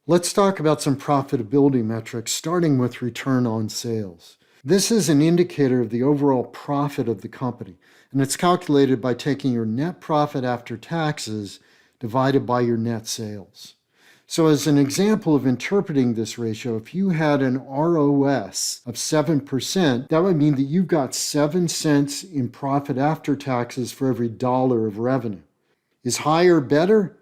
Let's talk about some profitability metrics, starting with return on sales. This is an indicator of the overall profit of the company, and it's calculated by taking your net profit after taxes divided by your net sales. So as an example of interpreting this ratio, if you had an ROS of 7%, that would mean that you've got 7 cents in profit after taxes for every dollar of revenue. Is higher better?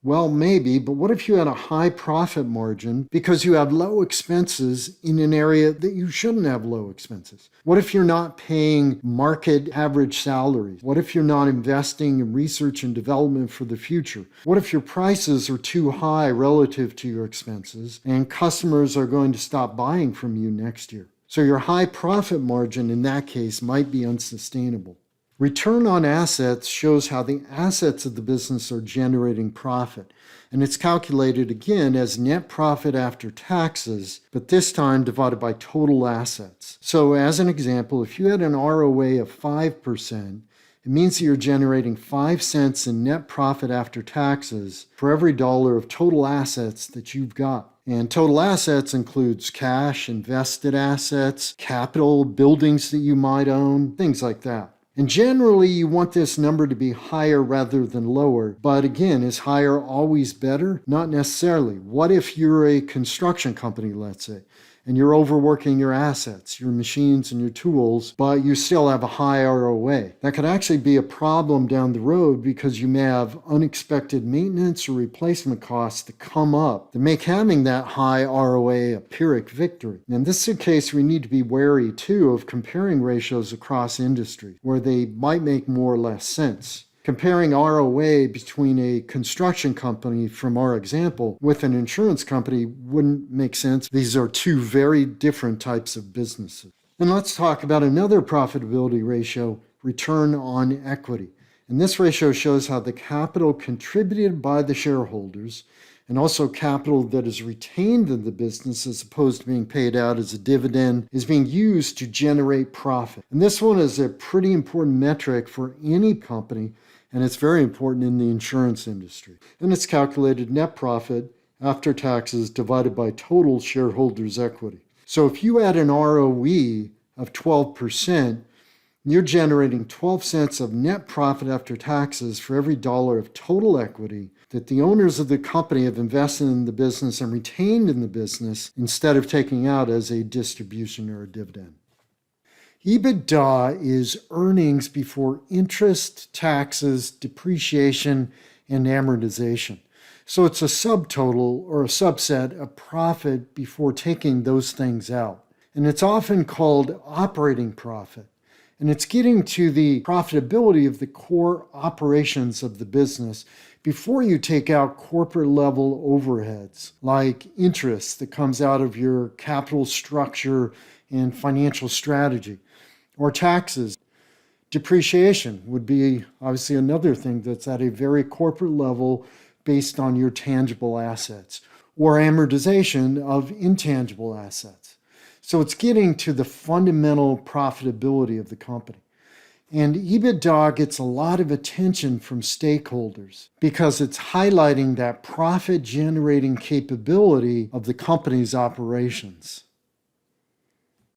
Well, maybe, but what if you had a high profit margin because you have low expenses in an area that you shouldn't have low expenses? What if you're not paying market average salaries? What if you're not investing in research and development for the future? What if your prices are too high relative to your expenses and customers are going to stop buying from you next year? So your high profit margin in that case might be unsustainable. Return on assets shows how the assets of the business are generating profit, and it's calculated again as net profit after taxes, but this time divided by total assets. So as an example, if you had an ROA of 5%, it means that you're generating 5 cents in net profit after taxes for every dollar of total assets that you've got. And total assets includes cash, invested assets, capital, buildings that you might own, things like that. And generally, you want this number to be higher rather than lower. But again, is higher always better? Not necessarily. What if you're a construction company, let's say, and you're overworking your assets, your machines and your tools, but you still have a high ROA? That could actually be a problem down the road because you may have unexpected maintenance or replacement costs that come up that make having that high ROA a Pyrrhic victory. And this is a case we need to be wary too of comparing ratios across industry where they might make more or less sense. Comparing ROA between a construction company, from our example, with an insurance company wouldn't make sense. These are two very different types of businesses. And let's talk about another profitability ratio, return on equity. And this ratio shows how the capital contributed by the shareholders and also capital that is retained in the business as opposed to being paid out as a dividend is being used to generate profit. And this one is a pretty important metric for any company, and it's very important in the insurance industry. And it's calculated net profit after taxes divided by total shareholders' equity. So if you had an ROE of 12%, you're generating 12 cents of net profit after taxes for every dollar of total equity that the owners of the company have invested in the business and retained in the business instead of taking out as a distribution or a dividend. EBITDA is earnings before interest, taxes, depreciation, and amortization. So it's a subtotal or a subset of profit before taking those things out. And it's often called operating profit. And it's getting to the profitability of the core operations of the business before you take out corporate level overheads like interest that comes out of your capital structure and financial strategy, or taxes. Depreciation would be obviously another thing that's at a very corporate level based on your tangible assets, or amortization of intangible assets. So it's getting to the fundamental profitability of the company. And EBITDA gets a lot of attention from stakeholders because it's highlighting that profit-generating capability of the company's operations.